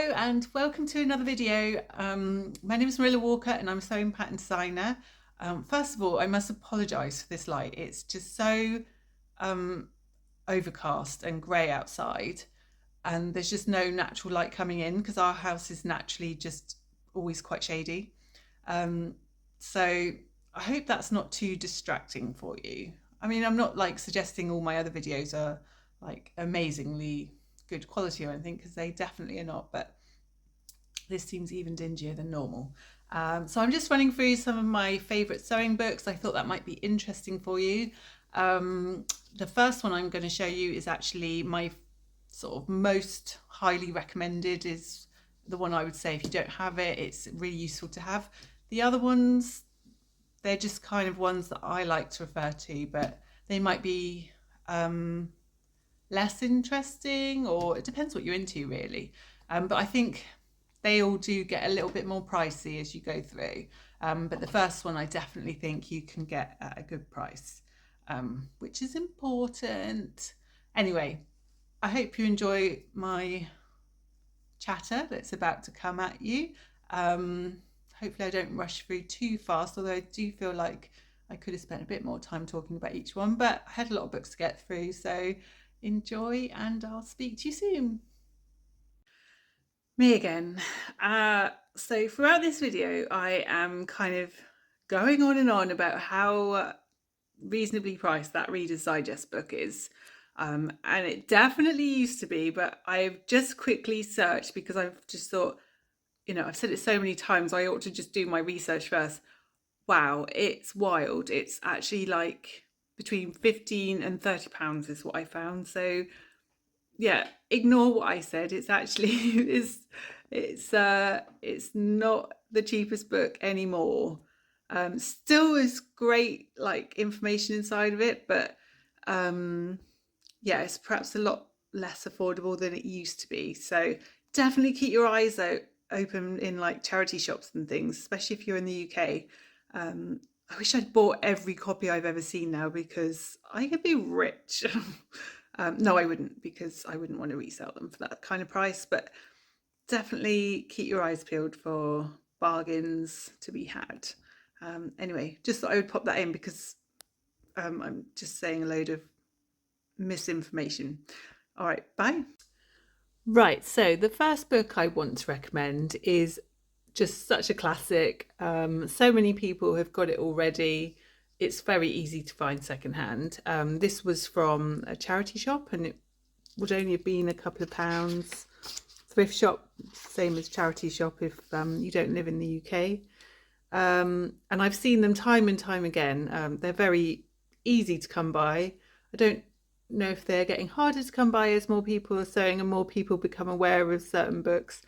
Hello and welcome to another video. My name is Marilla Walker and I'm a sewing pattern designer. First of all, I must apologise for this light. It's just so overcast and grey outside, and there's just no natural light coming in because our house is naturally just always quite shady. So I hope that's not too distracting for you. I mean, I'm not like suggesting all my other videos are like amazingly good quality or anything, because they definitely are not, but this seems even dingier than normal. So I'm just running through some of my favourite sewing books. I thought that might be interesting for you. The first one I'm going to show you is actually my sort of most highly recommended, is the one I would say if you don't have it, it's really useful to have. The other ones, they're just kind of ones that I like to refer to, but they might be less interesting, or it depends what you're into really. But I think they all do get a little bit more pricey as you go through. But the first one I definitely think you can get at a good price, which is important. Anyway, I hope you enjoy my chatter that's about to come at you. Hopefully I don't rush through too fast, although I do feel like I could have spent a bit more time talking about each one, but I had a lot of books to get through, so enjoy and I'll speak to you soon. Me again. So throughout this video I am kind of going on and on about how reasonably priced that Reader's Digest book is. And it definitely used to be, but I've just quickly searched because I've just thought, you know, I've said it so many times, I ought to just do my research first. Wow, it's wild. It's actually like between £15 and £30 is what I found. So yeah, ignore what I said. It's actually it's not the cheapest book anymore. Still is great like information inside of it, but yeah, it's perhaps a lot less affordable than it used to be. So definitely keep your eyes open in like charity shops and things, especially if you're in the UK. I wish I'd bought every copy I've ever seen now, because I could be rich. No, I wouldn't, because I wouldn't want to resell them for that kind of price, but definitely keep your eyes peeled for bargains to be had. Anyway, just thought I would pop that in because I'm just saying a load of misinformation. All right, bye. Right, so the first book I want to recommend is just such a classic. So many people have got it already. It's very easy to find secondhand. This was from a charity shop and it would only have been a couple of pounds. Thrift shop, same as charity shop if you don't live in the UK. And I've seen them time and time again. They're very easy to come by. I don't know if they're getting harder to come by as more people are sewing and more people become aware of certain books.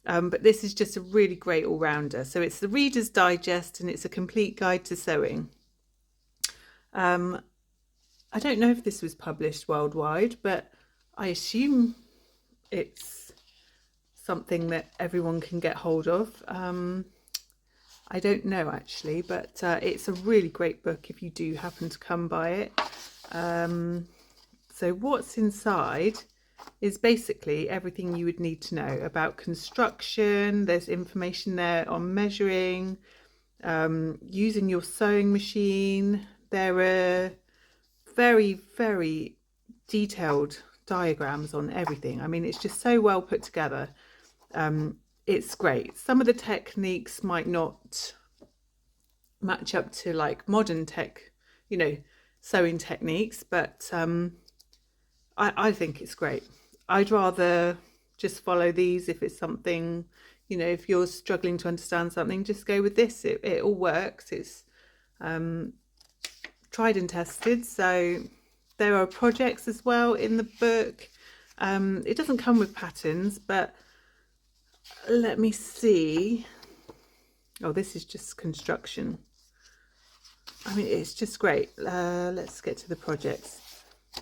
But this is just a really great all-rounder. So it's the Reader's Digest and it's a complete guide to sewing. I don't know if this was published worldwide, but I assume it's something that everyone can get hold of. I don't know actually, but it's a really great book if you do happen to come by it. So what's inside is basically everything you would need to know about construction. There's information there on measuring, using your sewing machine. There are very, very detailed diagrams on everything. I mean, it's just so well put together. It's great. Some of the techniques might not match up to like modern tech, you know, sewing techniques, but I think it's great. I'd rather just follow these if it's something, you know, if you're struggling to understand something, just go with this. It all works. It's tried and tested. So there are projects as well in the book. It doesn't come with patterns, but let me see. Oh, this is just construction. I mean, it's just great. Let's get to the projects.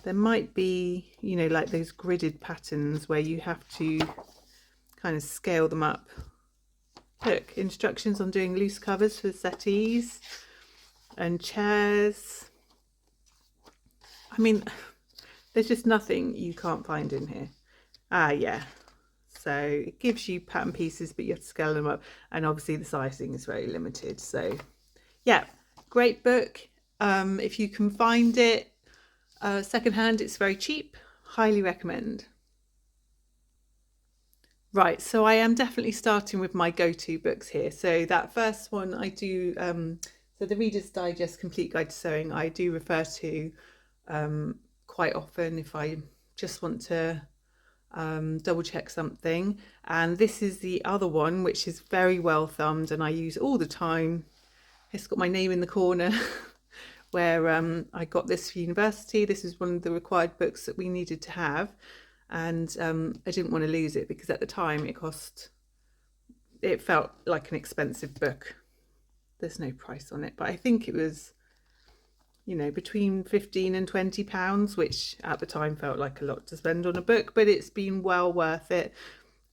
There might be, you know, like those gridded patterns where you have to kind of scale them up. Look, instructions on doing loose covers for settees and chairs. I mean, there's just nothing you can't find in here. Ah, yeah. So it gives you pattern pieces, but you have to scale them up, and obviously the sizing is very limited. So yeah, great book. If you can find it secondhand, it's very cheap. Highly recommend. Right, so I am definitely starting with my go-to books here. So that first one I do, so the Reader's Digest Complete Guide to Sewing, I do refer to quite often if I just want to double check something. And this is the other one, which is very well thumbed and I use all the time. It's got my name in the corner where I got this for university. This is one of the required books that we needed to have. And I didn't want to lose it because at the time it felt like an expensive book. There's no price on it, but I think it was, you know, between 15 and 20 pounds, which at the time felt like a lot to spend on a book, but it's been well worth it.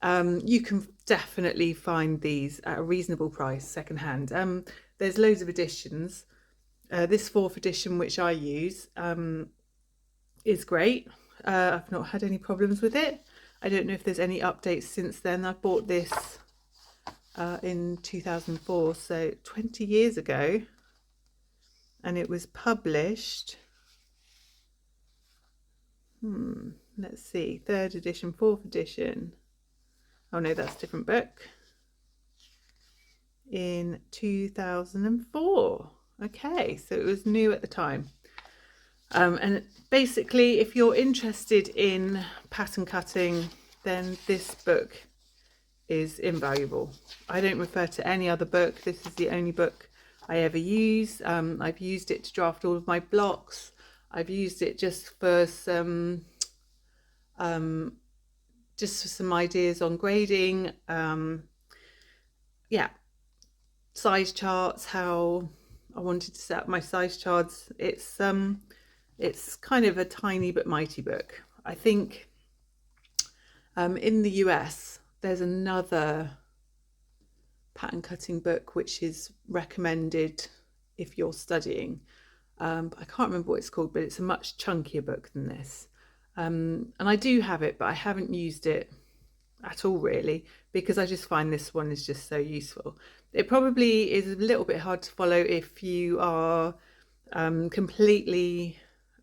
You can definitely find these at a reasonable price secondhand. There's loads of editions. This 4th edition, which I use, is great. I've not had any problems with it. I don't know if there's any updates since then. I bought this in 2004, so 20 years ago, and it was published, let's see, 3rd edition, 4th edition. Oh no, that's a different book. In 2004. Okay, so it was new at the time. And basically, if you're interested in pattern cutting, then this book is invaluable. I don't refer to any other book. This is the only book I ever use. I've used it to draft all of my blocks. I've used it just for some ideas on grading. Yeah, size charts, how I wanted to set up my size charts. It's kind of a tiny but mighty book. I think in the US there's another pattern cutting book which is recommended if you're studying. I can't remember what it's called, but it's a much chunkier book than this. And I do have it, but I haven't used it at all really, because I just find this one is just so useful. It probably is a little bit hard to follow if you are completely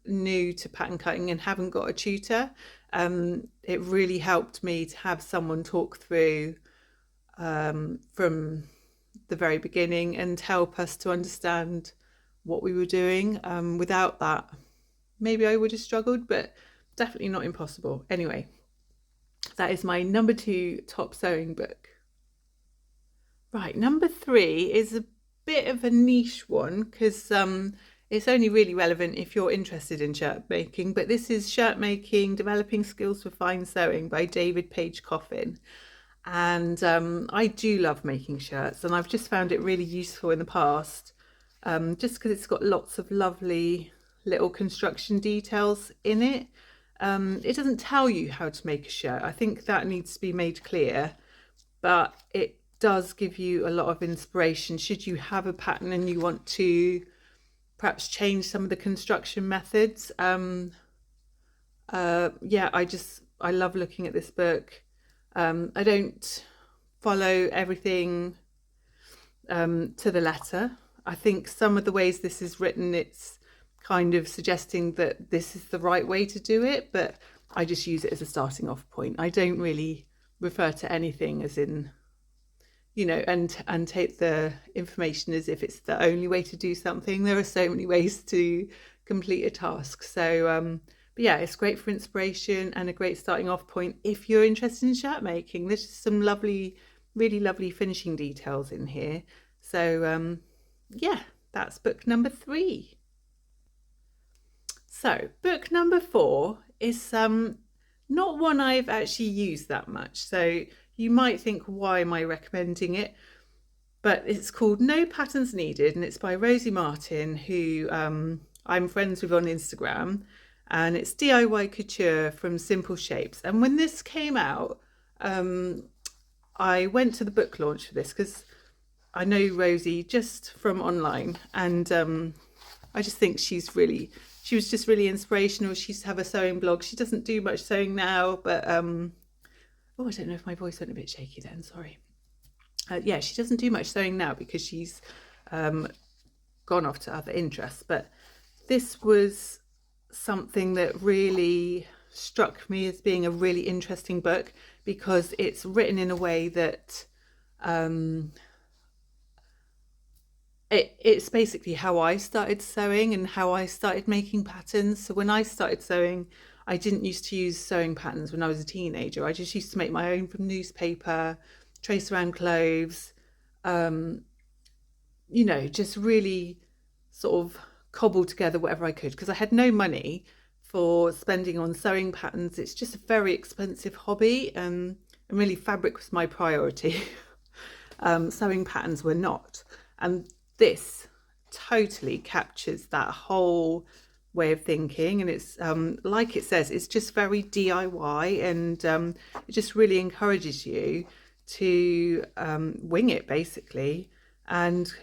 new to pattern cutting and haven't got a tutor. It really helped me to have someone talk through from the very beginning and help us to understand what we were doing. Without that, maybe I would have struggled, but definitely not impossible. Anyway, that is my number 2 top sewing book. Right, number 3 is a bit of a niche one because it's only really relevant if you're interested in shirt making, but this is Shirtmaking, Developing Skills for Fine Sewing by David Page Coffin. And I do love making shirts, and I've just found it really useful in the past, just because it's got lots of lovely little construction details in it. It doesn't tell you how to make a shirt. I think that needs to be made clear, but it does give you a lot of inspiration should you have a pattern and you want to perhaps change some of the construction methods. Yeah, I love looking at this book. I don't follow everything to the letter. I think some of the ways this is written, it's kind of suggesting that this is the right way to do it, but I just use it as a starting off point. I don't really refer to anything as in, you know, and take the information as if it's the only way to do something. There are so many ways to complete a task. So but yeah, it's great for inspiration and a great starting off point if you're interested in shirt making. There's just some lovely, really lovely finishing details in here. So yeah, that's book number 3. So book number 4 is not one I've actually used that much. So you might think, why am I recommending it? But it's called No Patterns Needed, and it's by Rosie Martin, who I'm friends with on Instagram, and it's DIY couture from Simple Shapes. And when this came out, I went to the book launch for this because I know Rosie just from online, and I just think she was just really inspirational. She used to have a sewing blog. She doesn't do much sewing now, but Oh, I don't know if my voice went a bit shaky then, sorry. Yeah, she doesn't do much sewing now because she's gone off to other interests, but this was something that really struck me as being a really interesting book because it's written in a way that it's basically how I started sewing and how I started making patterns. So when I started sewing, I didn't used to use sewing patterns when I was a teenager. I just used to make my own from newspaper, trace around clothes, you know, just really sort of cobble together whatever I could because I had no money for spending on sewing patterns. It's just a very expensive hobby, and really fabric was my priority. Sewing patterns were not. And this totally captures that whole way of thinking, and it's like it says, it's just very DIY, and it just really encourages you to wing it basically and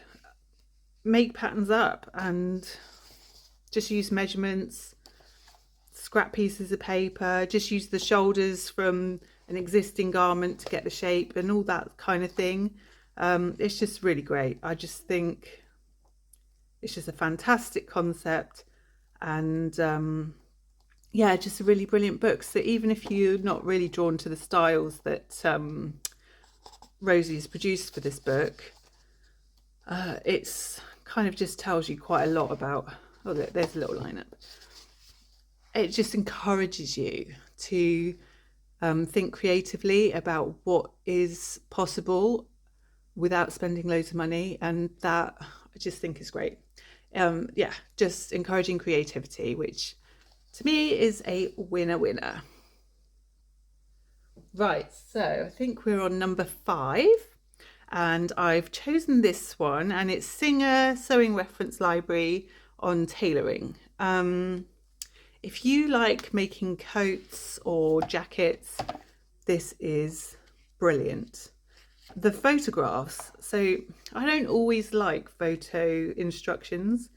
make patterns up and just use measurements, scrap pieces of paper, just use the shoulders from an existing garment to get the shape and all that kind of thing. It's just really great. I just think it's just a fantastic concept, and yeah, just a really brilliant book. So even if you're not really drawn to the styles that Rosie's produced for this book, it's kind of just tells you quite a lot about, oh look, there's a little lineup. It just encourages you to think creatively about what is possible without spending loads of money, and that I just think is great. Yeah, just encouraging creativity, which to me is a winner. Right, so I think we're on number 5, and I've chosen this one, and it's Singer Sewing Reference Library on tailoring. If you like making coats or jackets, this is brilliant. The photographs, so I don't always like photo instructions,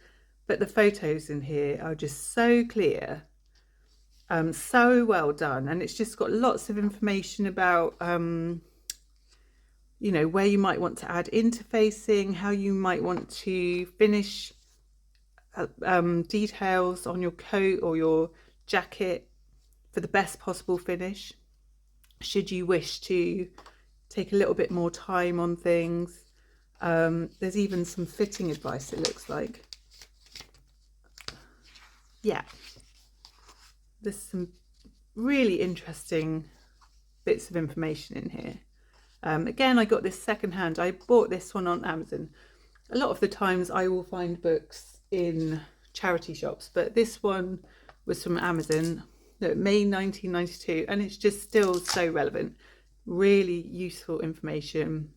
but the photos in here are just so clear, so well done, and it's just got lots of information about you know, where you might want to add interfacing, how you might want to finish details on your coat or your jacket for the best possible finish, should you wish to take a little bit more time on things. There's even some fitting advice, it looks like. Yeah, there's some really interesting bits of information in here. Again, I got this secondhand. I bought this one on Amazon. A lot of the times I will find books in charity shops, but this one was from Amazon, May 1992, and it's just still so relevant. Really useful information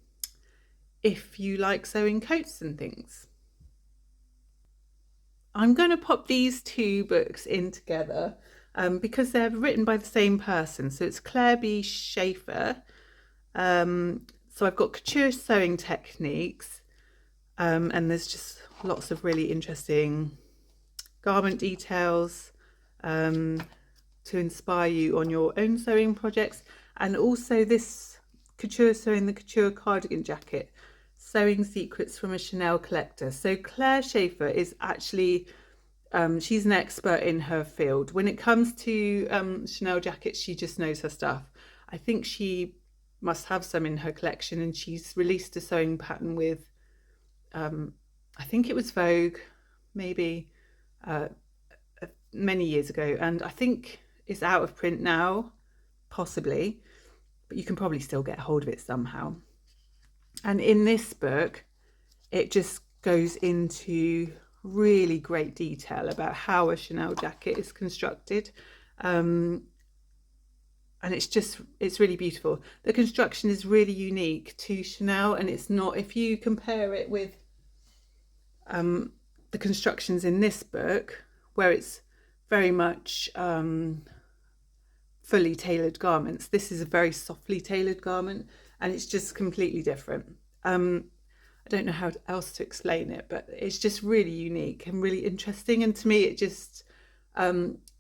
if you like sewing coats and things. I'm going to pop these 2 books in together because they're written by the same person. So it's Claire B Shaeffer. So I've got Couture Sewing Techniques, and there's just lots of really interesting garment details to inspire you on your own sewing projects. And also this Couture Sewing the Couture Cardigan Jacket, Sewing Secrets from a Chanel Collector. So Claire Shaeffer is actually, she's an expert in her field. When it comes to Chanel jackets, she just knows her stuff. I think she must have some in her collection, and she's released a sewing pattern with, I think it was Vogue, maybe many years ago, and I think it's out of print now, possibly, but you can probably still get hold of it somehow. And in this book, it just goes into really great detail about how a Chanel jacket is constructed. And it's really beautiful. The construction is really unique to Chanel, and it's not, if you compare it with the constructions in this book, where it's very much fully tailored garments, this is a very softly tailored garment, and it's just completely different. I don't know how else to explain it, but it's just really unique and really interesting, and to me it just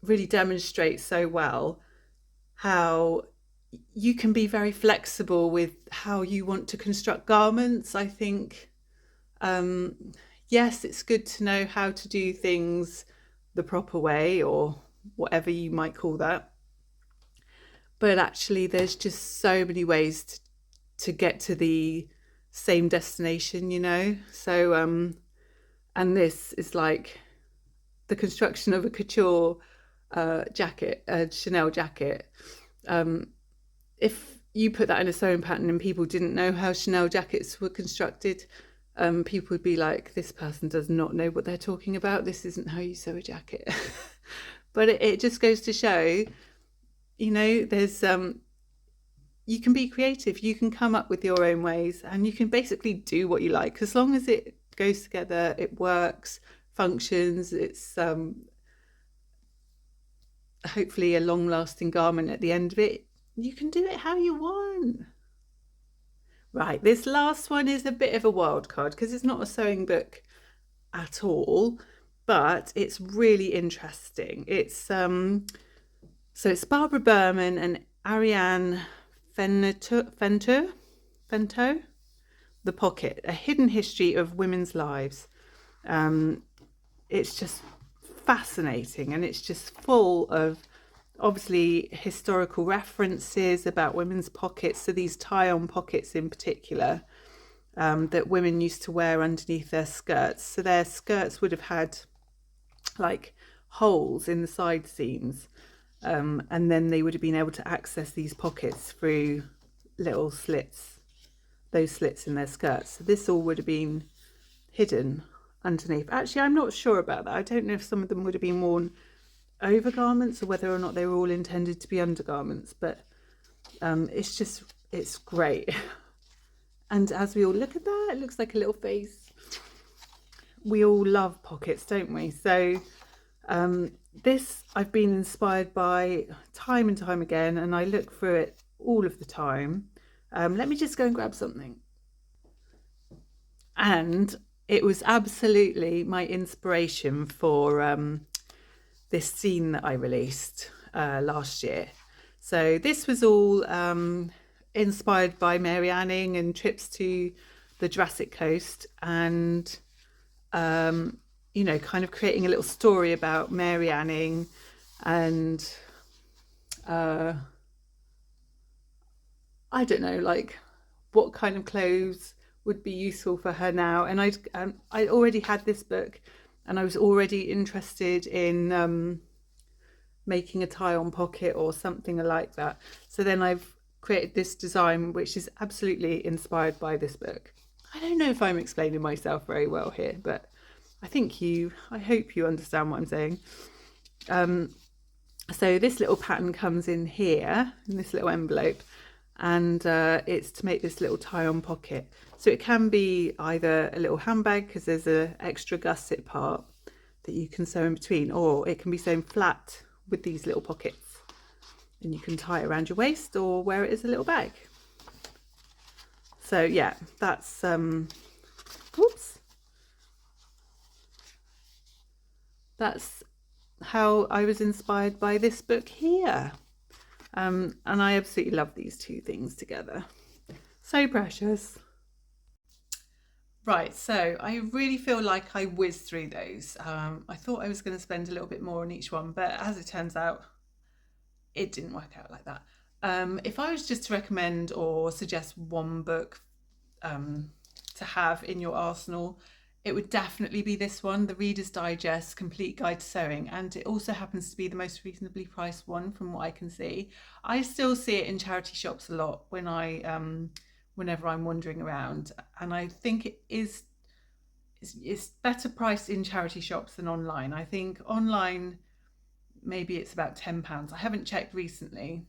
really demonstrates so well how you can be very flexible with how you want to construct garments. I think, yes, it's good to know how to do things the proper way, or whatever you might call that. But actually, there's just so many ways to get to the same destination, you know? So, and this is like the construction of a couture jacket, a Chanel jacket. If you put that in a sewing pattern and people didn't know how Chanel jackets were constructed, people would be like, this person does not know what they're talking about. This isn't how you sew a jacket. But it just goes to show, you know, there's you can be creative, you can come up with your own ways, and you can basically do what you like, as long as it goes together, it works, functions, it's hopefully a long-lasting garment at the end of it. You can do it how you want. Right, this last one is a bit of a wild card because it's not a sewing book at all, but it's really interesting. It's so it's Barbara Burman and Ariane Fennetaux, The Pocket, A Hidden History of Women's Lives. It's just fascinating, and it's just full of obviously historical references about women's pockets. So these tie-on pockets in particular, that women used to wear underneath their skirts. So their skirts would have had like holes in the side seams, and then they would have been able to access these pockets through little slits, those slits in their skirts. So this all would have been hidden underneath. Actually, I'm not sure about that. I don't know if some of them would have been worn over garments or whether or not they were all intended to be undergarments, but it's great. And as we all look at that, it looks like a little face. We all love pockets, don't we? So this I've been inspired by time and time again, and I look through it all of the time. Let me just go and grab something. And it was absolutely my inspiration for this zine that I released last year. So this was all inspired by Mary Anning and trips to the Jurassic Coast, and you know, kind of creating a little story about Mary Anning and I don't know, like what kind of clothes would be useful for her now. And I already had this book, and I was already interested in making a tie-on pocket or something like that. So then I've created this design, which is absolutely inspired by this book. I don't know if I'm explaining myself very well here, but I hope you understand what I'm saying. So this little pattern comes in here, in this little envelope, and it's to make this little tie-on pocket. So it can be either a little handbag, because there's an extra gusset part that you can sew in between, or it can be sewn flat with these little pockets, and you can tie it around your waist or wear it as a little bag. So yeah, that's that's how I was inspired by this book here. And I absolutely love these two things together. So precious. Right, so I really feel like I whizzed through those. I thought I was going to spend a little bit more on each one, but as it turns out, it didn't work out like that. If I was just to recommend or suggest one book to have in your arsenal, it would definitely be this one, The Reader's Digest Complete Guide to Sewing, and it also happens to be the most reasonably priced one from what I can see. I still see it in charity shops a lot when whenever I'm wandering around, and I think it's better priced in charity shops than online. I think online maybe it's about £10. I haven't checked recently,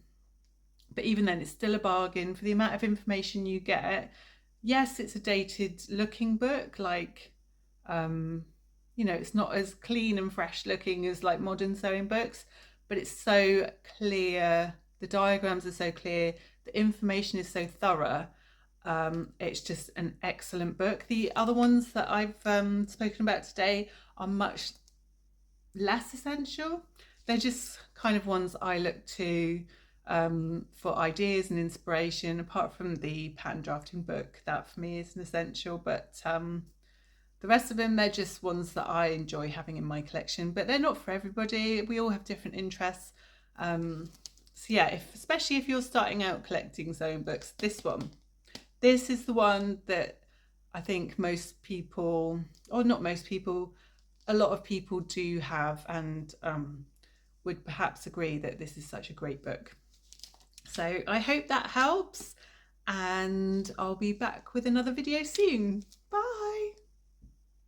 but even then it's still a bargain for the amount of information you get. Yes, it's a dated looking book, like you know, it's not as clean and fresh looking as like modern sewing books, but it's so clear, the diagrams are so clear, the information is so thorough. It's just an excellent book. The other ones that I've spoken about today are much less essential. They're just kind of ones I look to for ideas and inspiration, apart from the pattern drafting book. That for me is an essential, but the rest of them, they're just ones that I enjoy having in my collection, but they're not for everybody. We all have different interests. So yeah, especially if you're starting out collecting sewing books, this is the one that I think most people, or not most people, a lot of people do have, and would perhaps agree that this is such a great book. So I hope that helps, and I'll be back with another video soon. Bye.